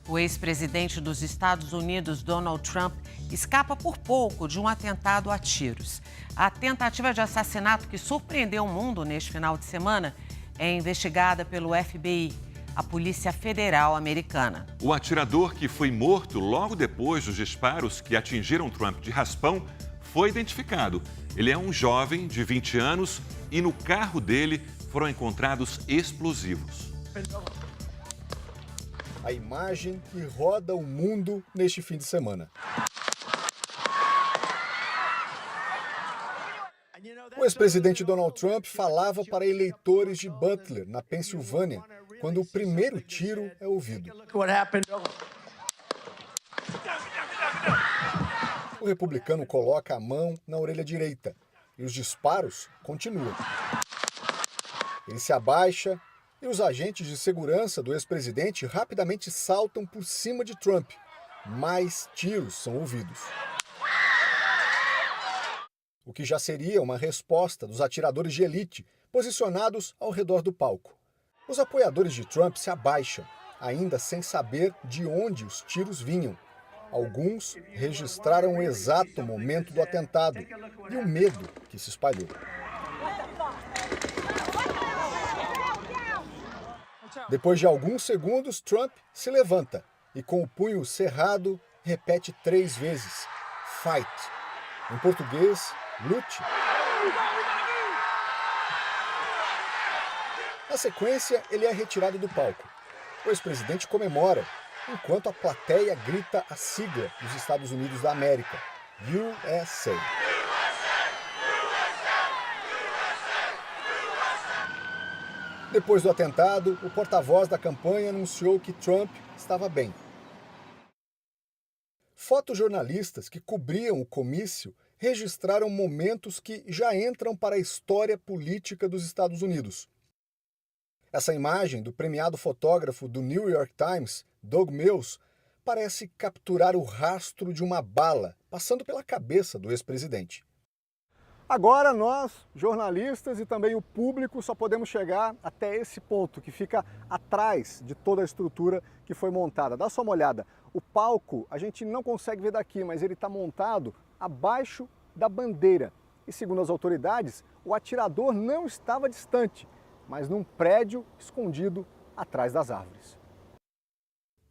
O ex-presidente dos Estados Unidos, Donald Trump, escapa por pouco de um atentado a tiros. A tentativa de assassinato que surpreendeu o mundo neste final de semana é investigada pelo FBI, a Polícia Federal Americana. O atirador que foi morto logo depois dos disparos que atingiram Trump de raspão foi identificado. Ele é um jovem de 20 anos e no carro dele foram encontrados explosivos. A imagem que roda o mundo neste fim de semana. O ex-presidente Donald Trump falava para eleitores de Butler, na Pensilvânia, quando o primeiro tiro é ouvido. O republicano coloca a mão na orelha direita e os disparos continuam. Ele se abaixa e os agentes de segurança do ex-presidente rapidamente saltam por cima de Trump. Mais tiros são ouvidos. O que já seria uma resposta dos atiradores de elite posicionados ao redor do palco. Os apoiadores de Trump se abaixam, ainda sem saber de onde os tiros vinham. Alguns registraram o exato momento do atentado e o medo que se espalhou. Depois de alguns segundos, Trump se levanta e, com o punho cerrado, repete 3 vezes: "Fight". Em português, lute. Na sequência, ele é retirado do palco. O ex-presidente comemora, enquanto a plateia grita a sigla dos Estados Unidos da América, USA. Depois do atentado, o porta-voz da campanha anunciou que Trump estava bem. Fotojornalistas que cobriam o comício registraram momentos que já entram para a história política dos Estados Unidos. Essa imagem do premiado fotógrafo do New York Times, Doug Mills, parece capturar o rastro de uma bala passando pela cabeça do ex-presidente. Agora nós, jornalistas e também o público, só podemos chegar até esse ponto, que fica atrás de toda a estrutura que foi montada. Dá só uma olhada. O palco a gente não consegue ver daqui, mas ele está montado abaixo da bandeira. E segundo as autoridades, o atirador não estava distante, mas num prédio escondido atrás das árvores.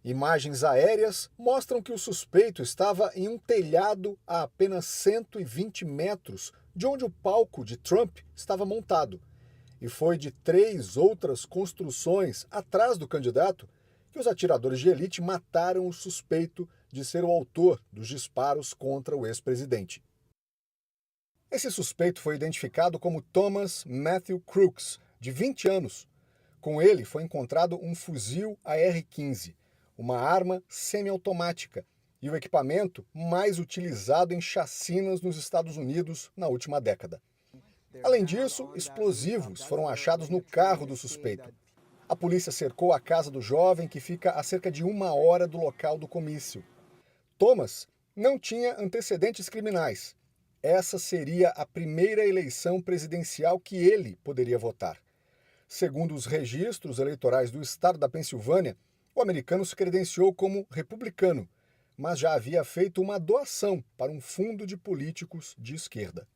Imagens aéreas mostram que o suspeito estava em um telhado a apenas 120 metros de onde o palco de Trump estava montado. E foi de 3 outras construções atrás do candidato que os atiradores de elite mataram o suspeito de ser o autor dos disparos contra o ex-presidente. Esse suspeito foi identificado como Thomas Matthew Crooks, de 20 anos. Com ele foi encontrado um fuzil AR-15, uma arma semiautomática e o equipamento mais utilizado em chacinas nos Estados Unidos na última década. Além disso, explosivos foram achados no carro do suspeito. A polícia cercou a casa do jovem, que fica a cerca de 1 hora do local do comício. Thomas não tinha antecedentes criminais. Essa seria a primeira eleição presidencial que ele poderia votar. Segundo os registros eleitorais do estado da Pensilvânia, o americano se credenciou como republicano, mas já havia feito uma doação para um fundo de políticos de esquerda.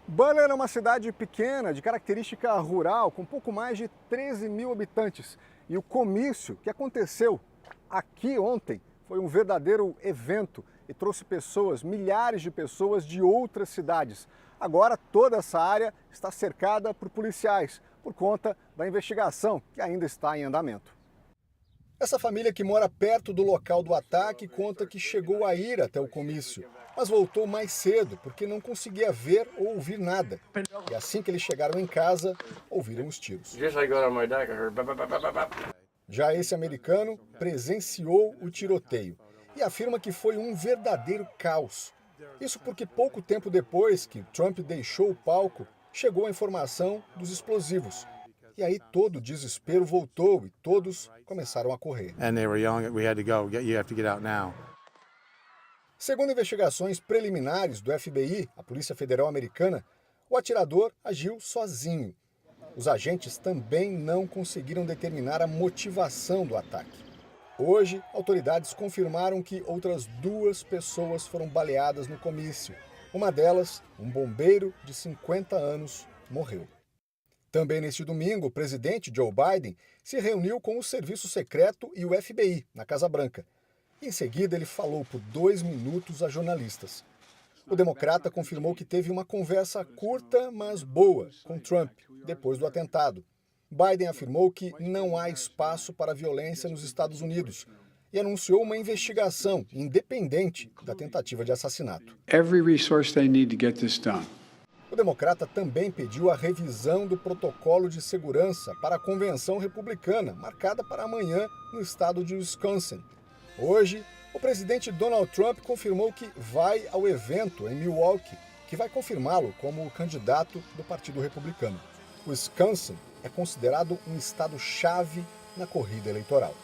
Butler é uma cidade pequena, de característica rural, com pouco mais de 13 mil habitantes. E o comício que aconteceu aqui ontem foi um verdadeiro evento e trouxe pessoas, milhares de pessoas de outras cidades. Agora toda essa área está cercada por policiais, por conta da investigação que ainda está em andamento. Essa família que mora perto do local do ataque conta que chegou a ir até o comício, mas voltou mais cedo porque não conseguia ver ou ouvir nada. E assim que eles chegaram em casa, ouviram os tiros. Já esse americano presenciou o tiroteio e afirma que foi um verdadeiro caos. Isso porque pouco tempo depois que Trump deixou o palco, chegou a informação dos explosivos. E aí todo o desespero voltou e todos começaram a correr. Segundo investigações preliminares do FBI, a Polícia Federal Americana, o atirador agiu sozinho. Os agentes também não conseguiram determinar a motivação do ataque. Hoje, autoridades confirmaram que outras 2 pessoas foram baleadas no comício. Uma delas, um bombeiro de 50 anos, morreu. Também neste domingo, o presidente Joe Biden se reuniu com o Serviço Secreto e o FBI, na Casa Branca. Em seguida, ele falou por 2 minutos a jornalistas. O democrata confirmou que teve uma conversa curta, mas boa, com Trump, depois do atentado. Biden afirmou que não há espaço para violência nos Estados Unidos e anunciou uma investigação independente da tentativa de assassinato. Every resource they need to get this done. O democrata também pediu a revisão do protocolo de segurança para a convenção republicana, marcada para amanhã no estado de Wisconsin. Hoje, o presidente Donald Trump confirmou que vai ao evento em Milwaukee, que vai confirmá-lo como candidato do Partido Republicano. Wisconsin é considerado um estado-chave na corrida eleitoral.